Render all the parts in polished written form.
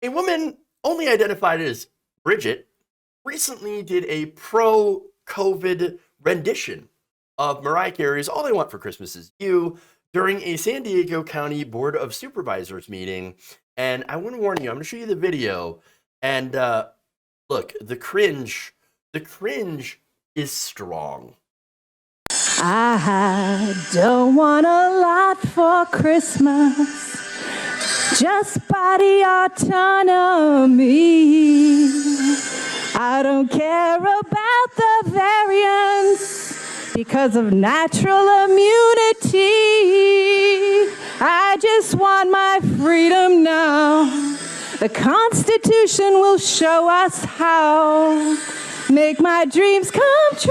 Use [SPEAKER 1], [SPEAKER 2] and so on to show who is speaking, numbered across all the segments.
[SPEAKER 1] A woman only identified as Bridgette recently did a pro-COVID rendition of Mariah Carey's All I Want for Christmas Is You during a San Diego County Board of Supervisors meeting. And I want to warn you, I'm going to show you the video. And look, the cringe is strong.
[SPEAKER 2] I don't want a lot for Christmas, just body autonomy. I don't care about the variants because of natural immunity. I just want my freedom now. The Constitution will show us how. Make my dreams come true.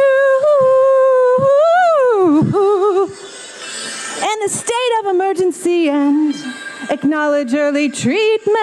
[SPEAKER 2] And the state of emergency and acknowledge early treatment.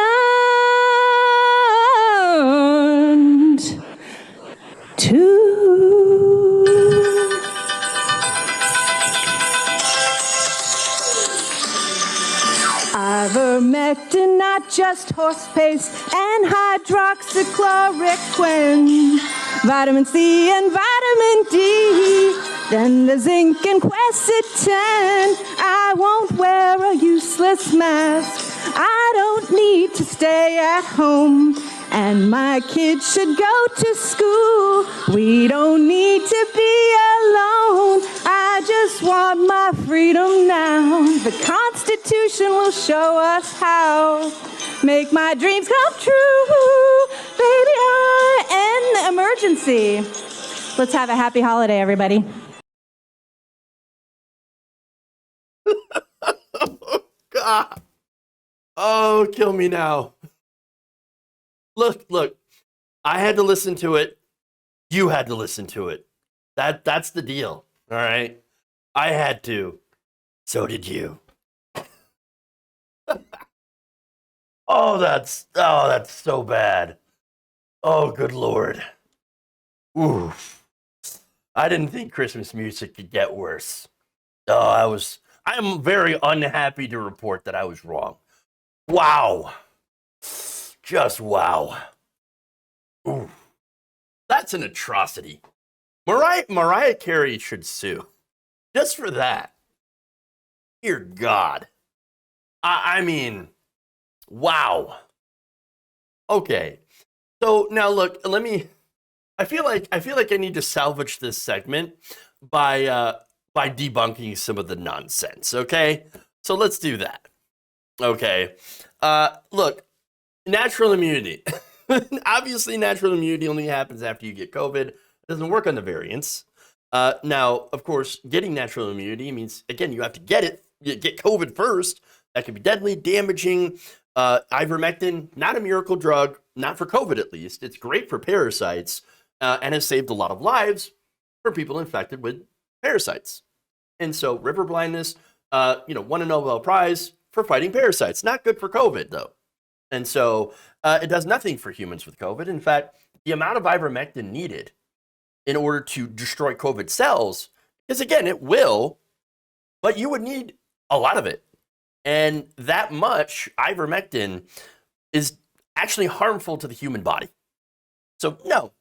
[SPEAKER 2] Ivermectin, not just horse paste, and hydroxychloroquine, vitamin C and vitamin D, then the zinc and quercetin. I won't wear a useless mask. I don't need to stay at home, and my kids should go to school. We don't need to be alone. I just want my freedom now. The Constitution will show us how. Make my dreams come true. Baby, I end the emergency. Let's have a happy holiday, everybody.
[SPEAKER 1] God. Oh, kill me now. Look, I had to listen to it. You had to listen to it. That's the deal, all right? I had to. So did you. that's so bad. Oh, good Lord. Oof. I didn't think Christmas music could get worse. I am very unhappy to report that I was wrong. Wow. Just wow. Ooh. That's an atrocity. Mariah Carey should sue. Just for that. Dear God. I mean, wow. Okay. So now look, I feel like I need to salvage this segment by debunking some of the nonsense, okay? So let's do that. Okay. Look, natural immunity. Obviously, natural immunity only happens after you get COVID. It doesn't work on the variants. Now, of course, getting natural immunity means, again, you have to get COVID first. That can be deadly, damaging. Ivermectin, not a miracle drug, not for COVID at least. It's great for parasites and has saved a lot of lives for people infected with parasites. And so river blindness, won a Nobel Prize for fighting parasites. Not good for COVID, though. And so it does nothing for humans with COVID. In fact, the amount of ivermectin needed in order to destroy COVID cells, because again, it will, but you would need a lot of it. And that much ivermectin is actually harmful to the human body. So no,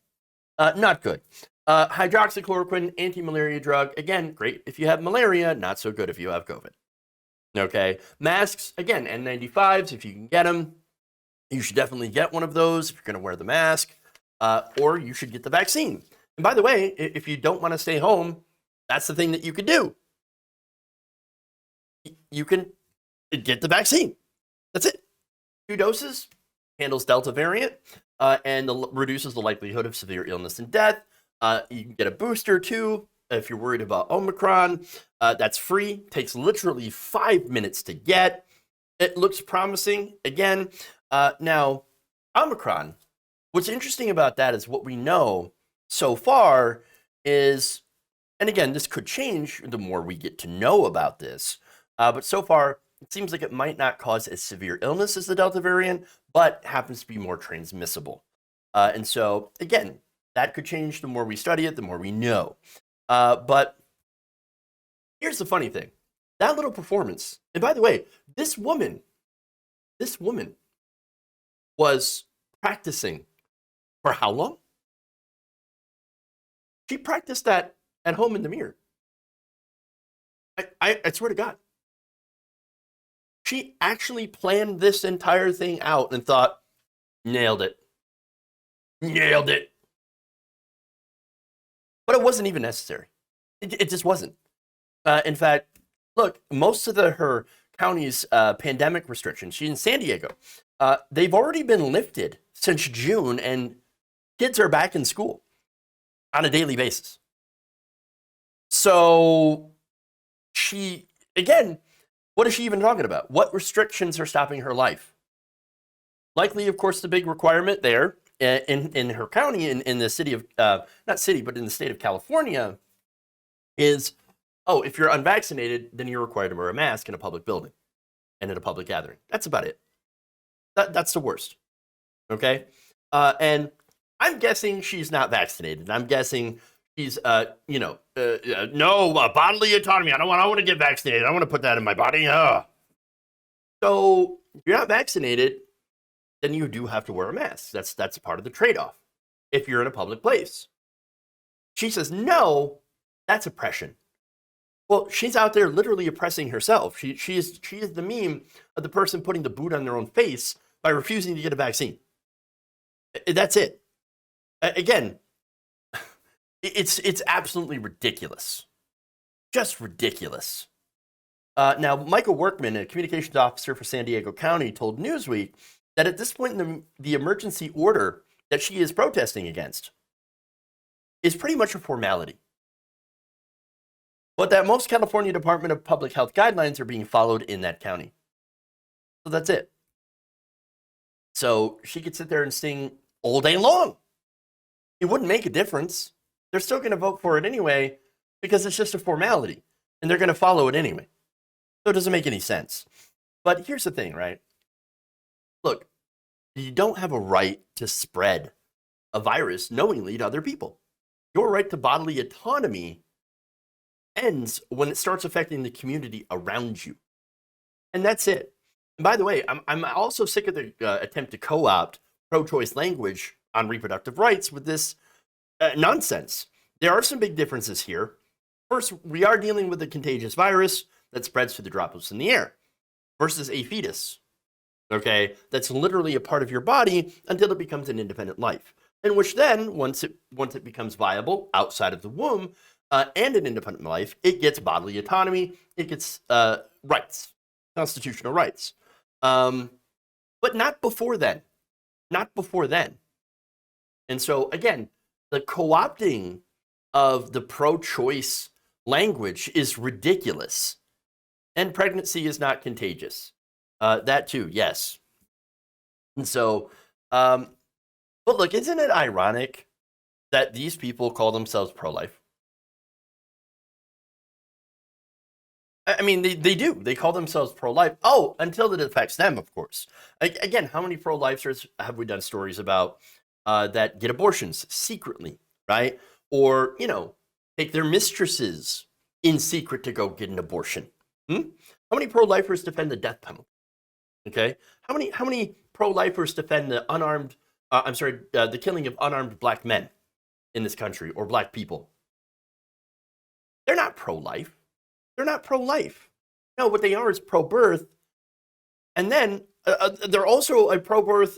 [SPEAKER 1] not good. Hydroxychloroquine, anti-malaria drug, again, great if you have malaria, not so good if you have COVID. Okay, masks, again, N95s, if you can get them, you should definitely get one of those if you're going to wear the mask, or you should get the vaccine. And by the way, if you don't want to stay home, that's the thing that you could do. You can get the vaccine. That's it. 2 doses, handles Delta variant, and reduces the likelihood of severe illness and death. You can get a booster too if you're worried about Omicron. That's free. Takes literally 5 minutes to get. It looks promising. Again, now Omicron. What's interesting about that is what we know so far is, and again, this could change the more we get to know about this. But so far, it seems like it might not cause as severe illness as the Delta variant, but happens to be more transmissible. And so, again, that could change the more we study it, the more we know. But here's the funny thing. That little performance, and by the way, this woman was practicing for how long? She practiced that at home in the mirror. I swear to God. She actually planned this entire thing out and thought, nailed it. Nailed it. But it wasn't even necessary. It just wasn't. In fact, look, most of her county's pandemic restrictions, she's in San Diego, they've already been lifted since June, and kids are back in school on a daily basis. So she, again, what is she even talking about? What restrictions are stopping her life? Likely, of course, the big requirement there in her county, in the city of, not city, but in the state of California, is, oh, if you're unvaccinated, then you're required to wear a mask in a public building and at a public gathering. That's about it. That's the worst. Okay? And I'm guessing she's not vaccinated. I'm guessing she's, no, bodily autonomy. I don't want to get vaccinated. I want to put that in my body. So if you're not vaccinated, then you do have to wear a mask. That's part of the trade-off if you're in a public place. She says, no, that's oppression. Well, she's out there literally oppressing herself. She is the meme of the person putting the boot on their own face by refusing to get a vaccine. That's it. Again, it's absolutely ridiculous. Just ridiculous. Now, Michael Workman, a communications officer for San Diego County, told Newsweek that at this point in the emergency order that she is protesting against is pretty much a formality. But that most California Department of Public Health guidelines are being followed in that county. So that's it. So she could sit there and sing all day long. It wouldn't make a difference. They're still going to vote for it anyway because it's just a formality, and they're going to follow it anyway. So it doesn't make any sense. But here's the thing, right? Look, you don't have a right to spread a virus knowingly to other people. Your right to bodily autonomy ends when it starts affecting the community around you. And that's it. And by the way, I'm also sick of the attempt to co-opt pro-choice language on reproductive rights with this nonsense. There are some big differences here. First, we are dealing with a contagious virus that spreads through the droplets in the air versus a fetus, okay, that's literally a part of your body until it becomes an independent life, in which then, once it becomes viable outside of the womb and an independent life, it gets bodily autonomy, it gets rights, constitutional rights. But not before then. Not before then. And so, again, the co-opting of the pro-choice language is ridiculous. And pregnancy is not contagious. That too, yes. And so, but look, isn't it ironic that these people call themselves pro-life? I mean, they do. They call themselves pro-life. Oh, until it affects them, of course. Again, how many pro-lifers have we done stories about that get abortions secretly, right? Or, take their mistresses in secret to go get an abortion. How many pro-lifers defend the death penalty? Okay, how many pro-lifers defend the the killing of unarmed black men in this country or black people? They're not pro-life. They're not pro-life. No, what they are is pro-birth, and then they're also a pro-birth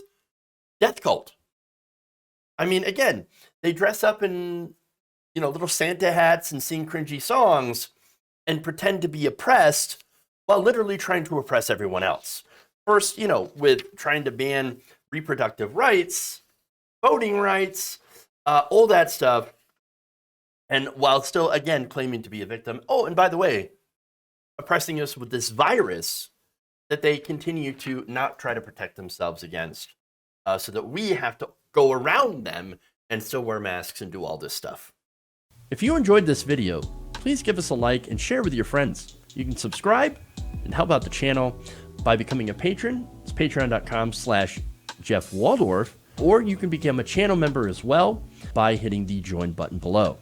[SPEAKER 1] death cult. I mean, again, they dress up in little Santa hats and sing cringy songs and pretend to be oppressed while literally trying to oppress everyone else. First, with trying to ban reproductive rights, voting rights, all that stuff. And while still, again, claiming to be a victim. Oh, and by the way, oppressing us with this virus that they continue to not try to protect themselves against, so that we have to go around them and still wear masks and do all this stuff. If you enjoyed this video, please give us a like and share with your friends. You can subscribe and help out the channel by becoming a patron. It's patreon.com/Jeff Waldorf, or you can become a channel member as well by hitting the join button below.